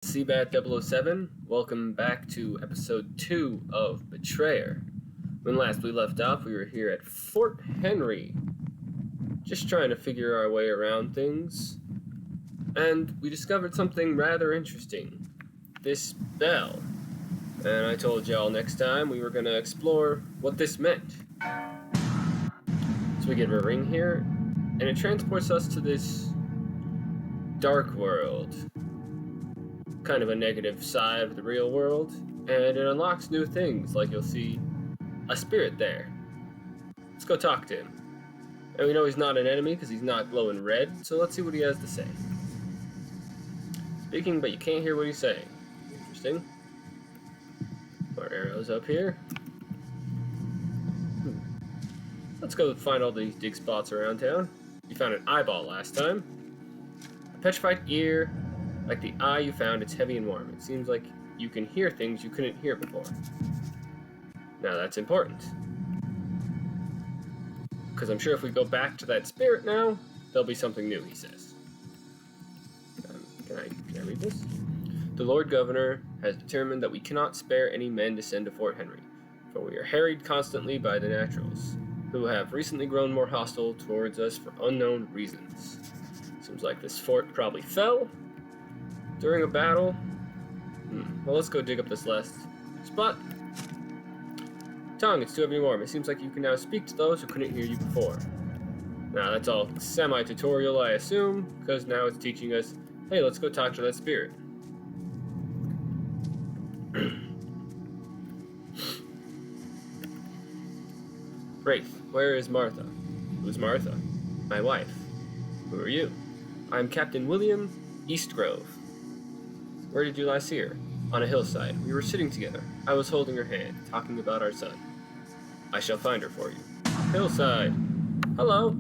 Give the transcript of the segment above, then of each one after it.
Seabat 007. Welcome back to episode 2 of Betrayer. When last we left off, we were here at Fort Henry, just trying to figure our way around things, and we discovered something rather interesting. This bell. And I told y'all next time we were going to explore what this meant. So we get a ring here, and it transports us to this dark world. Kind of a negative side of the real world, and it unlocks new things, like you'll see a spirit there. Let's go talk to him. And we know he's not an enemy because he's not glowing red, so let's see what he has to say. Speaking, but you can't hear what he's saying. Interesting. More arrows up here. Let's go find all these dig spots around town. You found an eyeball last time. A petrified ear. Like the eye you found, it's heavy and warm. It seems like you can hear things you couldn't hear before. Now that's important. Because I'm sure if we go back to that spirit now, there'll be something new, he says. Can I read this? The Lord Governor has determined that we cannot spare any men to send to Fort Henry, for we are harried constantly by the Naturals, who have recently grown more hostile towards us for unknown reasons. Seems like this fort probably fell during a battle. Well, let's go dig up this last spot. Tongue, it's too heavy and warm. It seems like you can now speak to those who couldn't hear you before. Now, that's all semi-tutorial, I assume, because now it's teaching us, hey, let's go talk to that spirit. Wraith, where is Martha? Who's Martha? My wife. Who are you? I'm Captain William Eastgrove. Where did you last see her? On a hillside. We were sitting together. I was holding her hand, talking about our son. I shall find her for you. Hillside. Hello.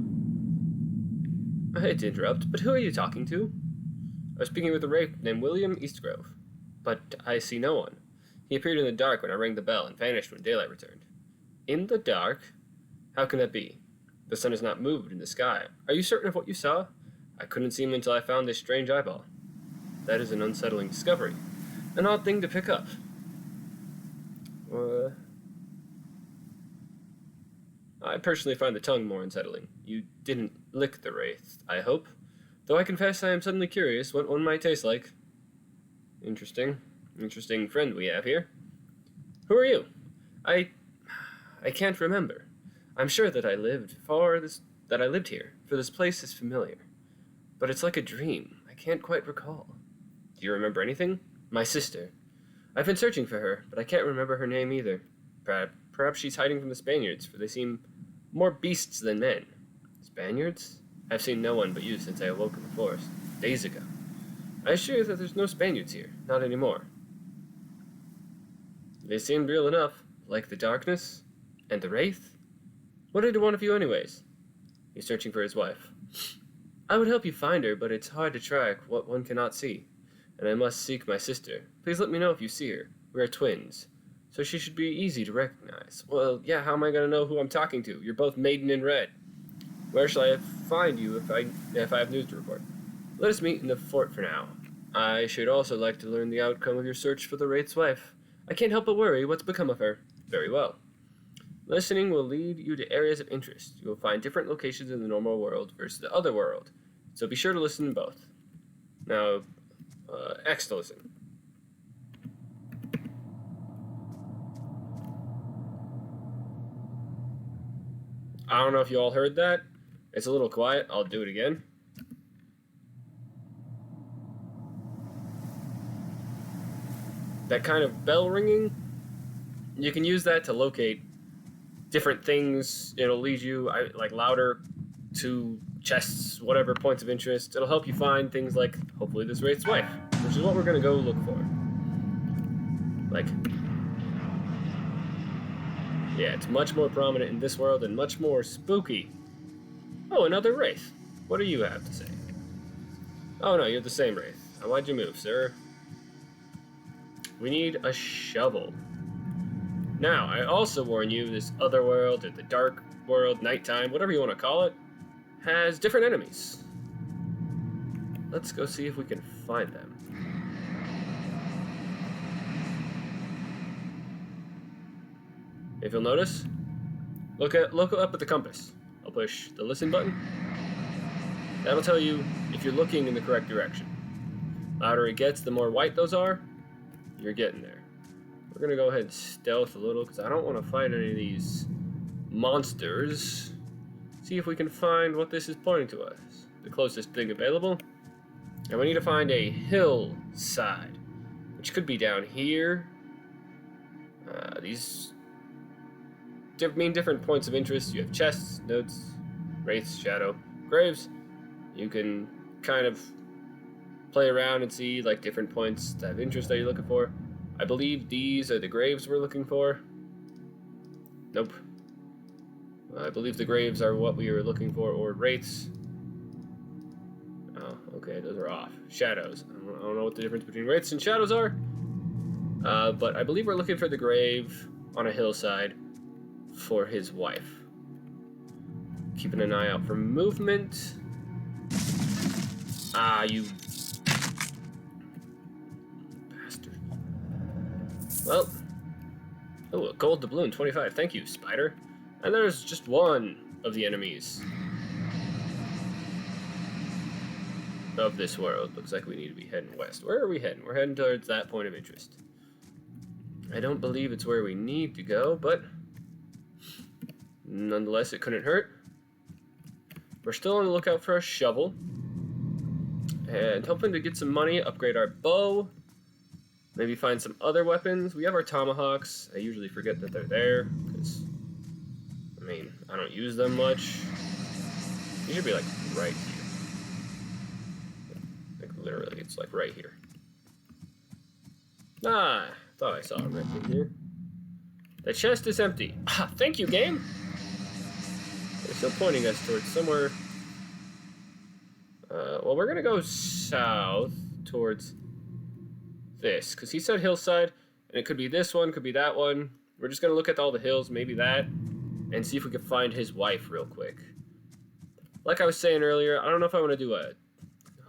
I hate to interrupt, but who are you talking to? I was speaking with a wraith named William Eastgrove, but I see no one. He appeared in the dark when I rang the bell and vanished when daylight returned. In the dark? How can that be? The sun has not moved in the sky. Are you certain of what you saw? I couldn't see him until I found this strange eyeball. That is an unsettling discovery. An odd thing to pick up. I personally find the tongue more unsettling. You didn't lick the wraith, I hope. Though I confess I am suddenly curious what one might taste like. Interesting. Interesting friend we have here. Who are you? I can't remember. I'm sure that I lived here, for this place is familiar. But it's like a dream. I can't quite recall. Do you remember anything? My sister. I've been searching for her, but I can't remember her name either. Perhaps she's hiding from the Spaniards, for they seem more beasts than men. Spaniards? I've seen no one but you since I awoke in the forest, days ago. I assure you that there's no Spaniards here, not anymore. They seemed real enough, like the darkness and the wraith. What did one of you anyways? He's searching for his wife. I would help you find her, but it's hard to track what one cannot see. And I must seek my sister. Please let me know if you see her. We are twins, so she should be easy to recognize. Well, yeah, how am I going to know who I'm talking to? You're both maiden in red. Where shall I find you if I have news to report? Let us meet in the fort for now. I should also like to learn the outcome of your search for the wraith's wife. I can't help but worry what's become of her. Very well. Listening will lead you to areas of interest. You will find different locations in the normal world versus the other world, so be sure to listen to both. Now, X to listen. I don't know if you all heard that. It's a little quiet. I'll do it again. That kind of bell ringing, you can use that to locate different things. It'll lead you like louder to chests, whatever points of interest. It'll help you find things like, hopefully, this wraith's wife, which is what we're going to go look for. Like, yeah, it's much more prominent in this world and much more spooky. Oh, another wraith. What do you have to say? Oh, no, you're the same wraith. Why'd you move, sir? We need a shovel. Now, I also warn you, this other world, or the dark world, nighttime, whatever you want to call it, has different enemies. Let's go see if we can find them. If you'll notice, look up at the compass. I'll push the listen button. That'll tell you if you're looking in the correct direction. The louder it gets, the more white those are. You're getting there. We're gonna go ahead and stealth a little because I don't want to fight any of these monsters. See if we can find what this is pointing to us. The closest thing available. And we need to find a hillside, which could be down here. These mean different points of interest. You have chests, notes, wraiths, shadow, graves. You can kind of play around and see like different points that have interest that you're looking for. I believe these are the graves we're looking for. Nope. I believe the graves are what we were looking for, or wraiths. Oh, okay, those are off. Shadows. I don't know what the difference between wraiths and shadows are. But I believe we're looking for the grave on a hillside for his wife. Keeping an eye out for movement. Ah, you bastard. Well, oh, a gold doubloon, 25. Thank you, spider. And there's just one of the enemies of this world. Looks like we need to be heading west. Where are we heading? We're heading towards that point of interest. I don't believe it's where we need to go, but nonetheless, it couldn't hurt. We're still on the lookout for a shovel. And hoping to get some money, upgrade our bow. Maybe find some other weapons. We have our tomahawks. I usually forget that they're there, because, I mean, I don't use them much. They should be, like, right here. Like, literally, it's, like, right here. Ah, thought I saw it right in here. The chest is empty. Ah, thank you, game! They're still pointing us towards somewhere. Well, we're gonna go south towards this, because he said hillside, and it could be this one, could be that one. We're just gonna look at all the hills, maybe that, and see if we can find his wife real quick. Like I was saying earlier, I don't know if I want to do a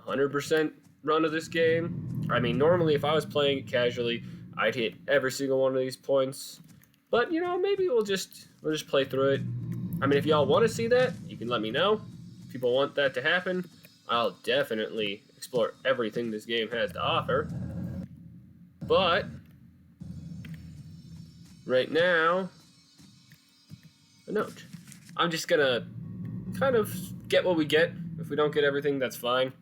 100% run of this game. I mean, normally if I was playing it casually, I'd hit every single one of these points. But, you know, maybe we'll just play through it. I mean, if y'all want to see that, you can let me know. If people want that to happen, I'll definitely explore everything this game has to offer. But right now, a note. I'm just gonna kind of get what we get. If we don't get everything, that's fine.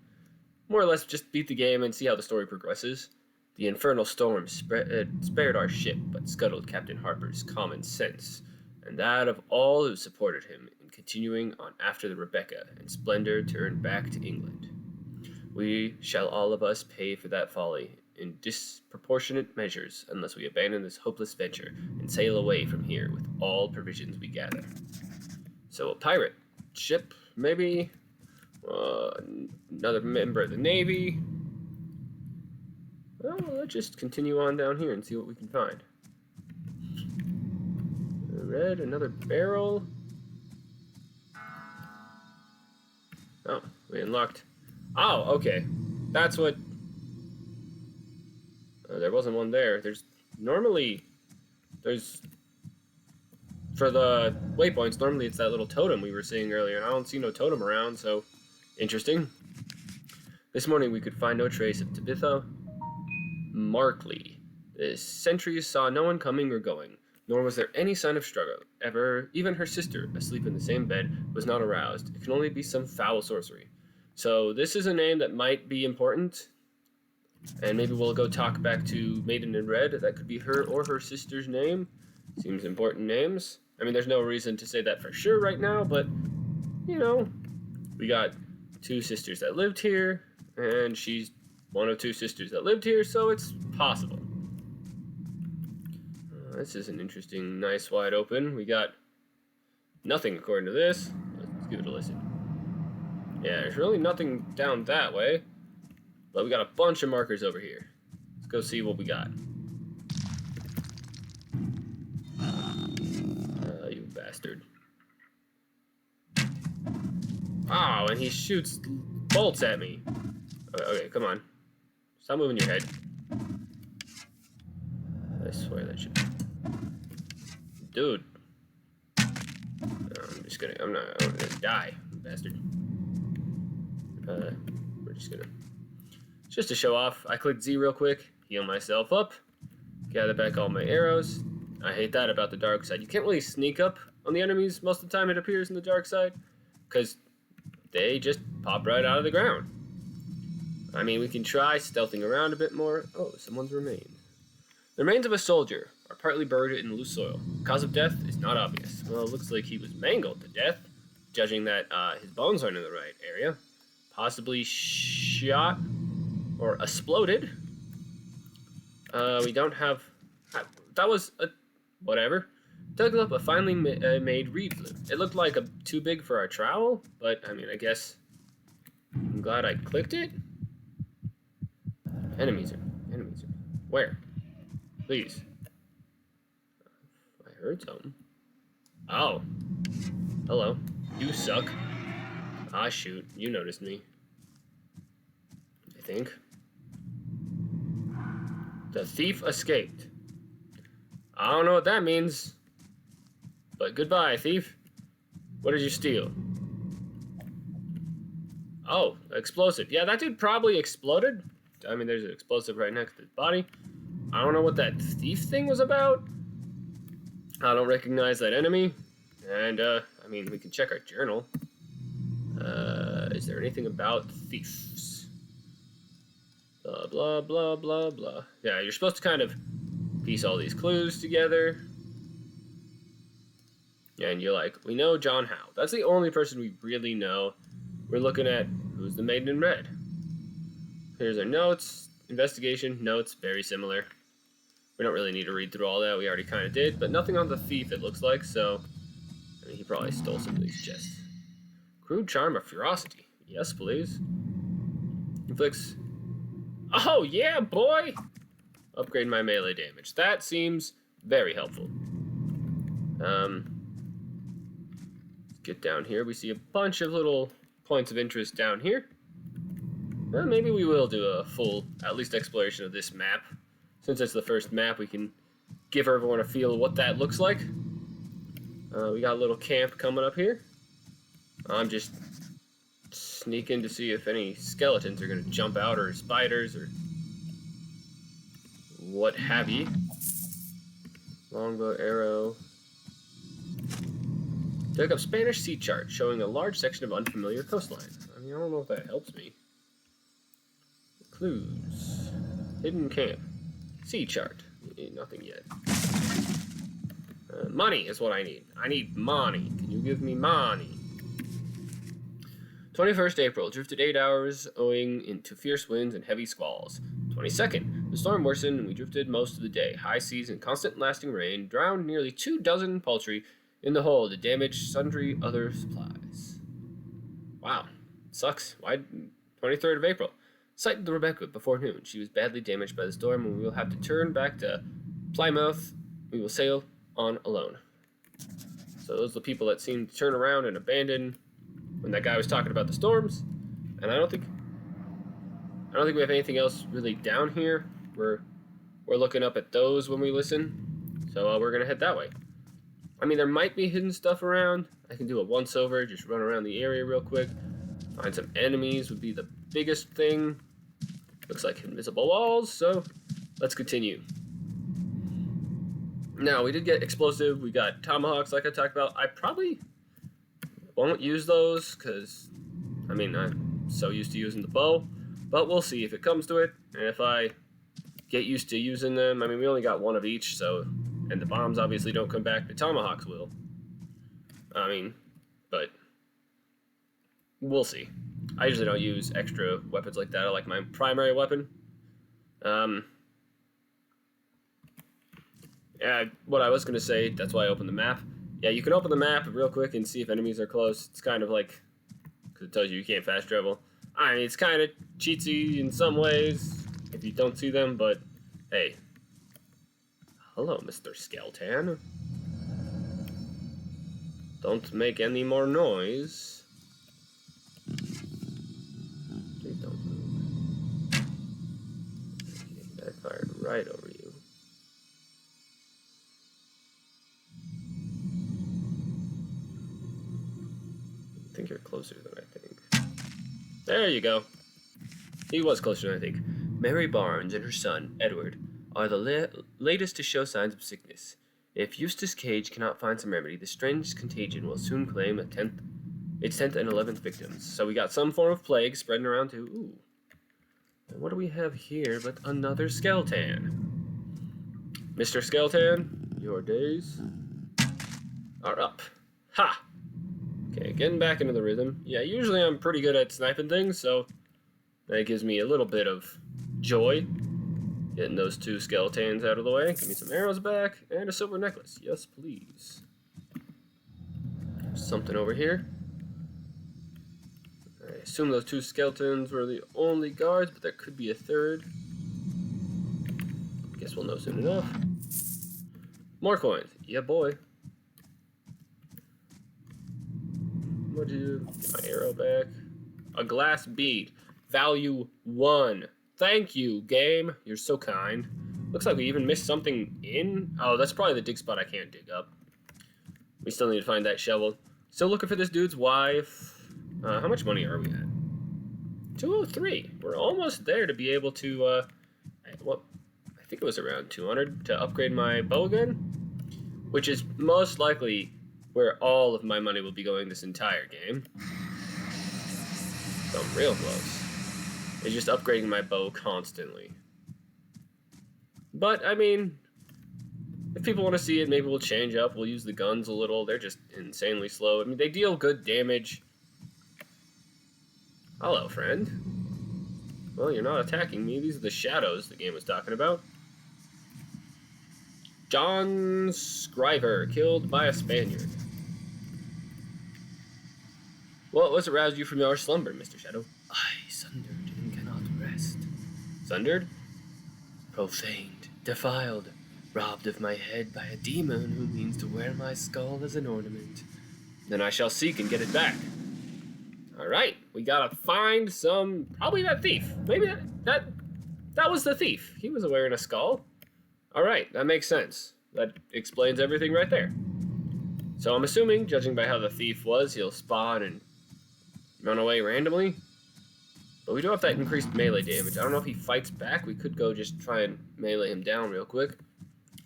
More or less just beat the game and see how the story progresses. The infernal storm spared our ship, but scuttled Captain Harper's common sense, and that of all who supported him in continuing on after the Rebecca and Splendor turned back to England. We shall all of us pay for that folly in disproportionate measures unless we abandon this hopeless venture and sail away from here with all provisions we gather. So a pirate ship, maybe, another member of the Navy. Well, let's just continue on down here and see what we can find. Red, another barrel. Oh, we unlocked. Oh, okay. That's what... there wasn't one there. There's... Normally... There's... For the waypoints, normally it's that little totem we were seeing earlier, and I don't see no totem around, so... Interesting. This morning we could find no trace of Tabitha Markley. The sentries saw no one coming or going, nor was there any sign of struggle. Even her sister, asleep in the same bed, was not aroused. It can only be some foul sorcery. So this is a name that might be important, and maybe we'll go talk back to Maiden in Red. That could be her or her sister's name. Seems important names. I mean, there's no reason to say that for sure right now, but, you know, we got two sisters that lived here, and she's one of two sisters that lived here, so it's possible. This is an interesting, nice wide open. We got nothing according to this. Let's give it a listen. Yeah, there's really nothing down that way, but we got a bunch of markers over here. Let's go see what we got. You bastard. Oh, and he shoots bolts at me. Okay, come on. Stop moving your head. I swear that should... Dude. I'm gonna die, bastard. We're just to show off, I clicked Z real quick, heal myself up, gather back all my arrows. I hate that about the dark side. You can't really sneak up on the enemies most of the time, it appears, in the dark side, because they just pop right out of the ground. I mean, we can try stealthing around a bit more. Oh, someone's remains. The remains of a soldier are partly buried in loose soil. The cause of death is not obvious. Well, it looks like he was mangled to death, judging that his bones aren't in the right area. Possibly shot or exploded. We don't have... That was a... whatever. Dug up a finely made reed flute. It looked like too big for our trowel, but, I mean, I guess... I'm glad I clicked it. Enemies are... Where? Please. I heard something. Oh. Hello. You suck. Ah, shoot. You noticed me. I think. The thief escaped. I don't know what that means. But goodbye, thief. What did you steal? Oh, explosive. Yeah, that dude probably exploded. I mean, there's an explosive right next to his body. I don't know what that thief thing was about. I don't recognize that enemy. And, I mean, we can check our journal. Is there anything about thieves? Blah, blah, blah, blah, blah. Yeah, you're supposed to kind of piece all these clues together. And you're like, we know John Howe. That's the only person we really know. We're looking at who's the maiden in red. Here's our notes. Investigation, notes, very similar. We don't really need to read through all that. We already kind of did. But nothing on the thief, it looks like. So, I mean, he probably stole some of these chests. Crude charm of ferocity. Yes, please. Inflicts... Oh, yeah, boy! Upgrade my melee damage. That seems very helpful. Get down here. We see a bunch of little points of interest down here. Well, maybe we will do a full, at least, exploration of this map. Since it's the first map, we can give everyone a feel of what that looks like. We got a little camp coming up here. I'm just sneaking to see if any skeletons are going to jump out, or spiders, or what have you. Longbow, arrow. Dug up Spanish sea chart showing a large section of unfamiliar coastline. I mean, I don't know if that helps me. Clues. Hidden camp. Sea chart. Nothing yet. Money is what I need. I need money. Can you give me money? 21st April. Drifted 8 hours owing into fierce winds and heavy squalls. 22nd. The storm worsened and we drifted most of the day. High seas and constant lasting rain drowned nearly 24 poultry in the hold to damage sundry other supplies. Wow. Sucks. Why? 23rd of April. Sighted the Rebecca before noon. She was badly damaged by the storm and we will have to turn back to Plymouth. We will sail on alone. So those are the people that seemed to turn around and abandon when that guy was talking about the storms. And I don't think we have anything else really down here. We're looking up at those when we listen. So we're gonna head that way. I mean, there might be hidden stuff around. I can do a once-over, just run around the area real quick. Find some enemies would be the biggest thing. Looks like invisible walls, so let's continue. Now, we did get explosive. We got tomahawks, like I talked about. I probably won't use those, because, I mean, I'm so used to using the bow. But we'll see if it comes to it. And if I get used to using them, I mean, we only got one of each, so... And the bombs obviously don't come back. The tomahawks will. I mean, but we'll see. I usually don't use extra weapons like that. I like my primary weapon. Yeah, what I was going to say, that's why I opened the map. Yeah, you can open the map real quick and see if enemies are close. It's kind of like, because it tells you can't fast travel. I mean, it's kind of cheatsy in some ways if you don't see them, but hey. Hello, Mr. Skeleton. Don't make any more noise. Please don't move. Okay, that fired right over you. There you go. He was closer than I think. Mary Barnes and her son, Edward, are the latest to show signs of sickness. If Eustace Cage cannot find some remedy, the strange contagion will soon claim its 10th and 11th victims. So we got some form of plague spreading around too. Ooh. And what do we have here but another skeleton? Mr. Skeleton, your days are up. Ha! Okay, getting back into the rhythm. Yeah, usually I'm pretty good at sniping things, so that gives me a little bit of joy. Getting those two skeletons out of the way. Give me some arrows back and a silver necklace. Yes, please. There's something over here. I assume those two skeletons were the only guards, but there could be a third. Guess we'll know soon enough. More coins. Yeah, boy. What'd you... Get my arrow back. A glass bead. Value 1. Thank you, game. You're so kind. Looks like we even missed something in... Oh, that's probably the dig spot I can't dig up. We still need to find that shovel. Still looking for this dude's wife. How much money are we at? 203. We're almost there to be able to, well, I think it was around 200 to upgrade my bow again, which is most likely where all of my money will be going this entire game. So I'm real close. It's just upgrading my bow constantly. But, I mean, if people want to see it, maybe we'll change up. We'll use the guns a little. They're just insanely slow. I mean, they deal good damage. Hello, friend. Well, you're not attacking me. These are the shadows the game was talking about. John Scriver, killed by a Spaniard. What was aroused you from your slumber, Mr. Shadow? I sundered and cannot rest. Sundered? Profaned, defiled, robbed of my head by a demon who means to wear my skull as an ornament. Then I shall seek and get it back. Alright, we gotta find some... Probably that thief. Maybe that was the thief. He was wearing a skull. Alright, that makes sense. That explains everything right there. So I'm assuming, judging by how the thief was, he'll spawn and run away randomly. But we do have that increased melee damage. I don't know if he fights back. We could go just try and melee him down real quick.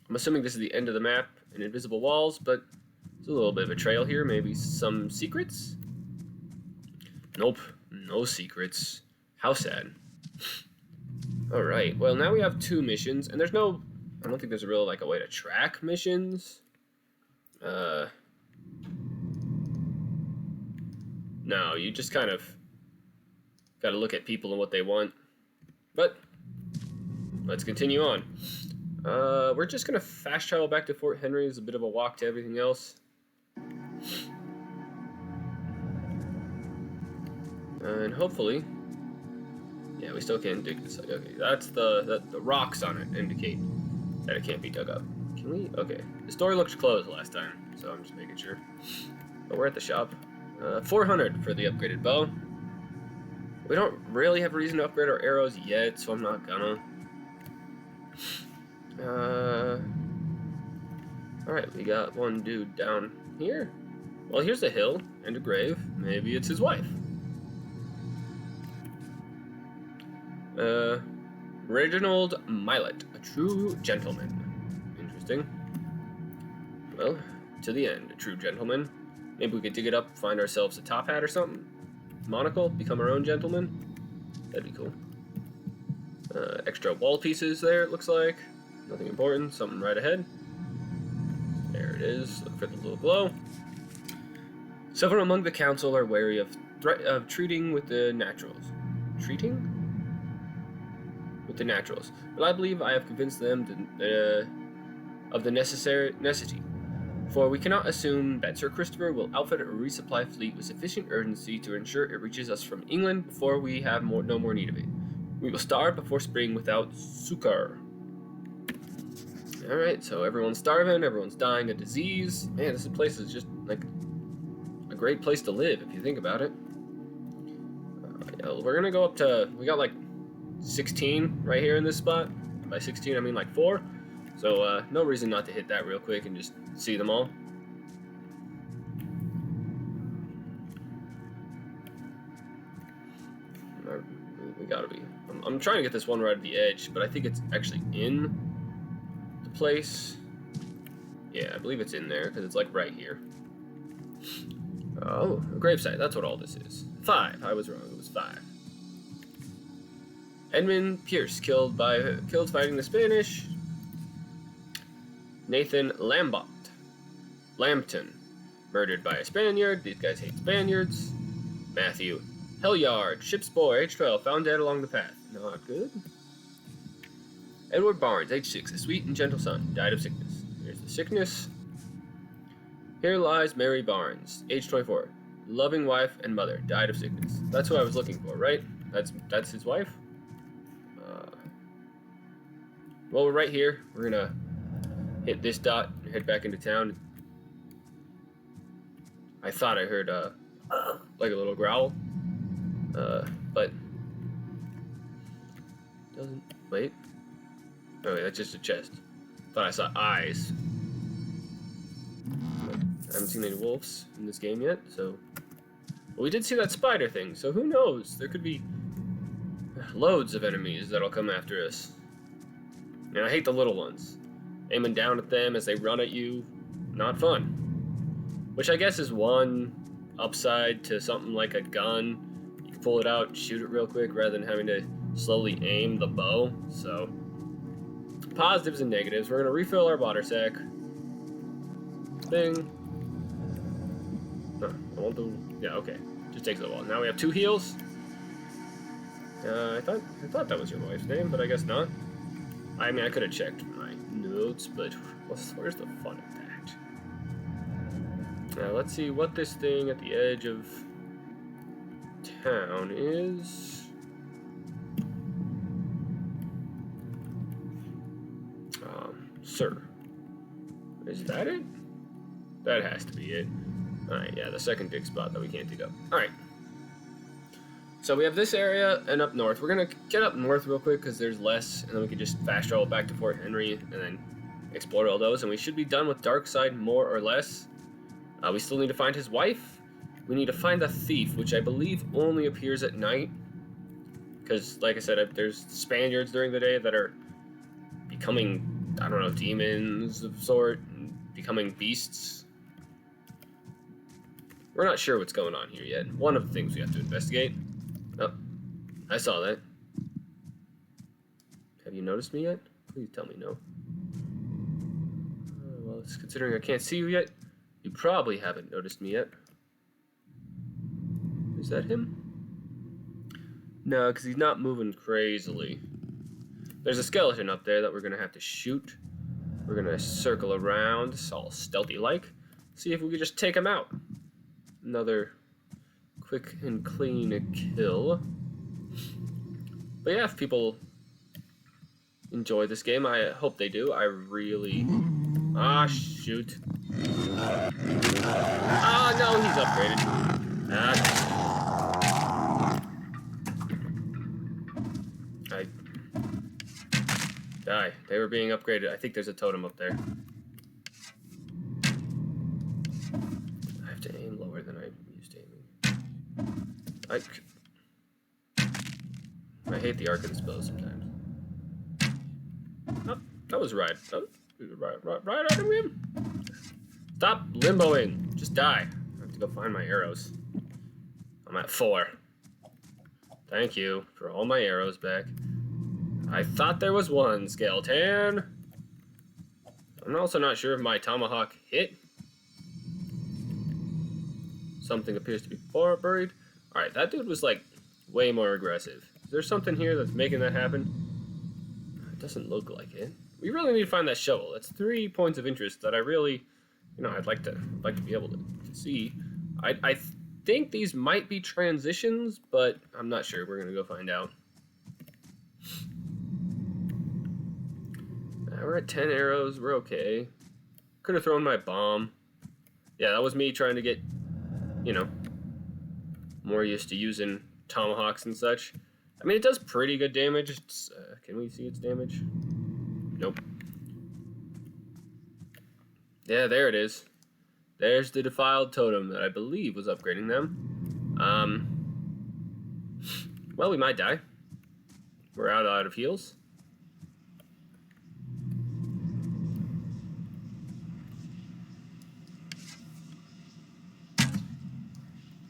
I'm assuming this is the end of the map and invisible walls, but there's a little bit of a trail here. Maybe some secrets? Nope, no secrets. How sad. Alright, well now we have 2 missions, and there's no... I don't think there's a real, like, a way to track missions. No, you just kind of gotta look at people and what they want. But, let's continue on. We're just gonna fast travel back to Fort Henry. It's a bit of a walk to everything else. And hopefully... Yeah, we still can't dig this. Okay, that's the rocks on it indicate that it can't be dug up. Can we? Okay. The store looked closed last time, so I'm just making sure. But we're at the shop. 400 for the upgraded bow. We don't really have a reason to upgrade our arrows yet, so I'm not gonna. Alright, we got one dude down here. Well, here's a hill and a grave. Maybe it's his wife. Reginald Millet, a true gentleman. Interesting. Well, to the end, a true gentleman. Maybe we could dig it up, find ourselves a top hat or something. Monocle, become our own gentleman. That'd be cool. Extra wall pieces there, it looks like. Nothing important, something right ahead. There it is, look for the little glow. Several among the council are wary of treating with the naturals. Treating? With the naturals. But I believe I have convinced them of the necessity. For we cannot assume that Sir Christopher will outfit a resupply fleet with sufficient urgency to ensure it reaches us from England before we have no more need of it. We will starve before spring without succor. Alright, so everyone's starving, everyone's dying of disease. Man, this place is just, like, a great place to live, if you think about it. Yeah, we're gonna go up to, we got, like, 16 right here in this spot. By 16, I mean, like, 4. So, no reason not to hit that real quick and just see them all. trying to get this one right at the edge, but I think it's actually in the place. Yeah, I believe it's in there, because it's, like, right here. Oh, a gravesite. That's what all this is. 5. I was wrong. It was 5. Edmund Pierce, killed fighting the Spanish. Nathan Lambton, murdered by a Spaniard. These guys hate Spaniards. Matthew Helyard, ship's boy, age 12, found dead along the path. Not good. Edward Barnes, age 6, a sweet and gentle son, died of sickness. Here's the sickness. Here lies Mary Barnes, age 24, loving wife and mother, died of sickness. That's who I was looking for, right? That's his wife? Well, we're right here. We're gonna hit this dot and head back into town. I thought I heard, like a little growl. But doesn't. Wait. Oh, wait, that's just a chest. Thought I saw eyes. I haven't seen any wolves in this game yet, so. Well, we did see that spider thing, so who knows? There could be loads of enemies that'll come after us. And I hate the little ones. Aiming down at them as they run at you, not fun. Which I guess is one upside to something like a gun. You can pull it out, shoot it real quick, rather than having to slowly aim the bow. So, positives and negatives. We're going to refill our water sack. Bing. I want the... Yeah, okay. Just takes a while. Now we have 2 heals. I thought that was your wife's name, but I guess not. I mean, I could have checked my notes, but where's the fun of that? Now, let's see what this thing at the edge of town is. Sir. Is that it? That has to be it. Alright, yeah, the second dig spot that we can't dig up. Alright. So we have this area and up north. We're going to get up north real quick because there's less, and then we can just fast travel back to Fort Henry and then explore all those. And we should be done with Darkside more or less. We still need to find his wife. We need to find the thief, which I believe only appears at night. Because, like I said, there's Spaniards during the day that are becoming, I don't know, demons of sort, becoming beasts. We're not sure what's going on here yet. One of the things we have to investigate. Oh, I saw that. Have you noticed me yet? Please tell me no. Well, it's considering I can't see you yet, you probably haven't noticed me yet. Is that him? No, because he's not moving crazily. There's a skeleton up there that we're going to have to shoot. We're going to circle around, all stealthy-like, see if we can just take him out. Another quick and clean kill. But yeah, if people enjoy this game, I hope they do. I really... Ah, shoot. Ah, no, he's upgraded. Die. They were being upgraded. I think there's a totem up there. I have to aim lower than I'm used to aiming. I hate the arc of this bow sometimes. Oh, that was right. Oh, right on him. Stop limboing. Just die. I have to go find my arrows. I'm at 4. Thank you for all my arrows back. I thought there was one skeleton. I'm also not sure if my tomahawk hit. Something appears to be buried. Alright, that dude was like way more aggressive. Is there something here that's making that happen? It doesn't look like it. We really need to find that shovel. That's 3 points of interest that I really, I'd like to be able to see. I think these might be transitions, but I'm not sure. We're gonna go find out. We're at 10 arrows. We're okay. Could have thrown my bomb. Yeah, that was me trying to get, more used to using tomahawks and such. I mean, it does pretty good damage. It's, can we see its damage? Nope. Yeah, there it is. There's the defiled totem that I believe was upgrading them. Well, we might die. We're out of heals.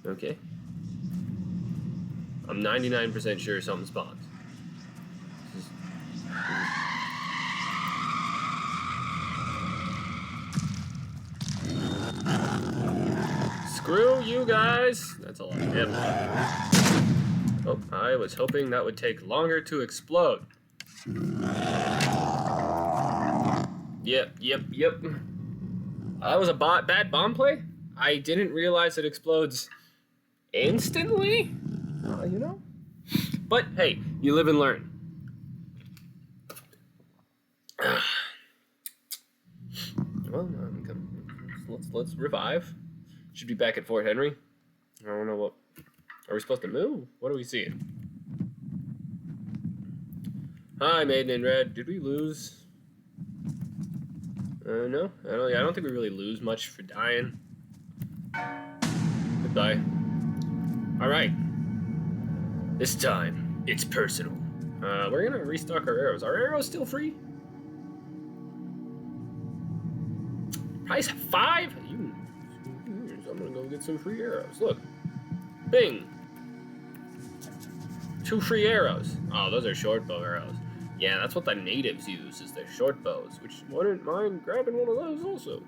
Okay. I'm 99% sure something spawns. Screw you guys! That's a lot of damage. Oh, I was hoping that would take longer to explode. Yep. That was a bad bomb play. I didn't realize it explodes instantly. You know? But hey, you live and learn. Well, let's revive. Should be back at Fort Henry. I don't know what. Are we supposed to move? What are we seeing? Hi, Maiden in Red. Did we lose? No. I don't think we really lose much for dying. Goodbye. Alright. This time, it's personal. We're gonna restock our arrows. Are arrows still free? Price 5? I'm gonna go get some free arrows. Look. Bing! 2 free arrows. Oh, those are short bow arrows. Yeah, that's what the natives use, is their short bows, which wouldn't mind grabbing one of those also.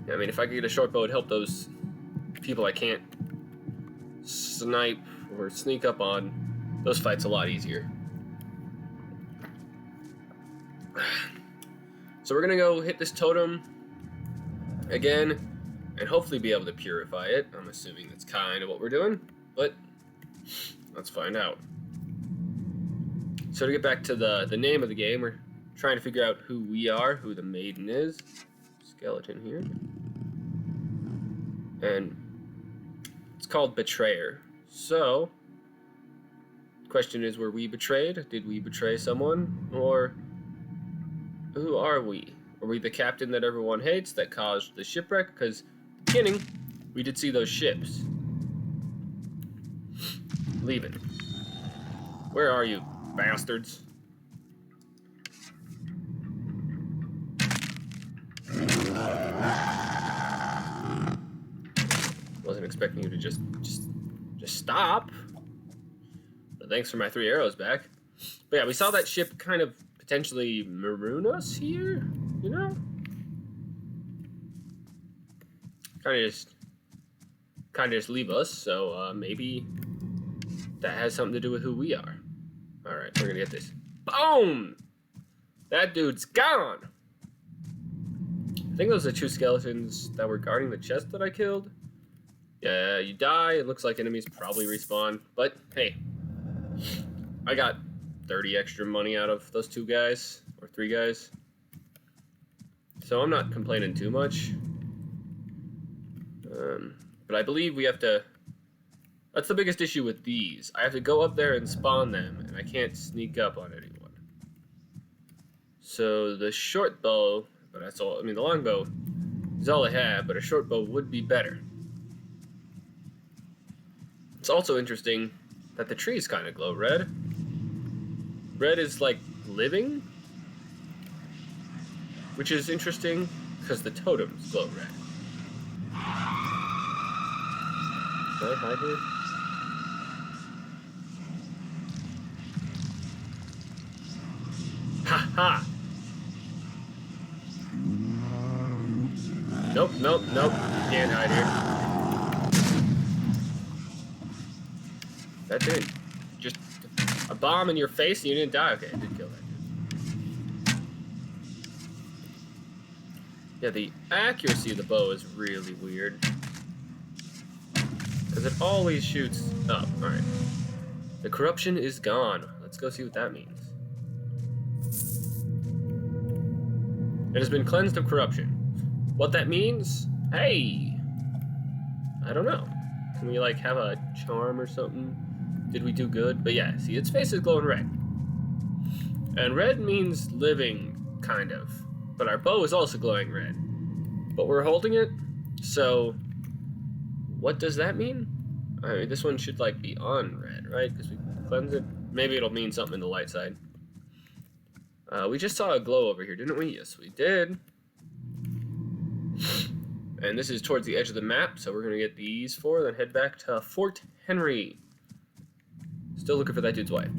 Yeah, I mean, if I could get a short bow, it'd help those people I can't snipe or sneak up on. Those fights a lot easier. So we're gonna go hit this totem again and hopefully be able to purify it. I'm assuming that's kind of what we're doing, but let's find out. So to get back to the name of the game, we're trying to figure out who we are, who the maiden is. Skeleton here. And it's called Betrayer. So, the question is, were we betrayed? Did we betray someone? Or who are we? Are we the captain that everyone hates that caused the shipwreck? Because at the beginning, we did see those ships leaving. Where are you, bastards? Wasn't expecting you to just stop. But thanks for my 3 arrows back. But yeah, we saw that ship kind of potentially maroon us here, you know? Kind of just leave us, so maybe that has something to do with who we are. Alright, we're gonna get this. Boom! That dude's gone! I think those are 2 skeletons that were guarding the chest that I killed. Yeah, you die, it looks like enemies probably respawn, but hey, I got 30 extra money out of those 2 guys, or 3 guys, so I'm not complaining too much. But I believe we have to, that's the biggest issue with these. I have to go up there and spawn them, and I can't sneak up on anyone. So the short bow, but that's all, I mean the long bow is all I have, but a short bow would be better. It's also interesting that the trees kind of glow red. Red is like living, which is interesting because the totems glow red. Can I hide here? Ha ha! Nope. Can't hide here. That didn't. Just a bomb in your face and you didn't die? Okay, I did kill that dude. Yeah, the accuracy of the bow is really weird. Because it always shoots up. Alright. The corruption is gone. Let's go see what that means. It has been cleansed of corruption. What that means? Hey! I don't know. Can we, like, have a charm or something? Did we do good? But yeah, see, its face is glowing red. And red means living, kind of. But our bow is also glowing red. But we're holding it, so what does that mean? Alright, this one should, like, be on red, right? Because we cleanse it. Maybe it'll mean something in the light side. We just saw a glow over here, didn't we? Yes, we did. And this is towards the edge of the map, so we're going to get these four, then head back to Fort Henry. Still looking for that dude's wife.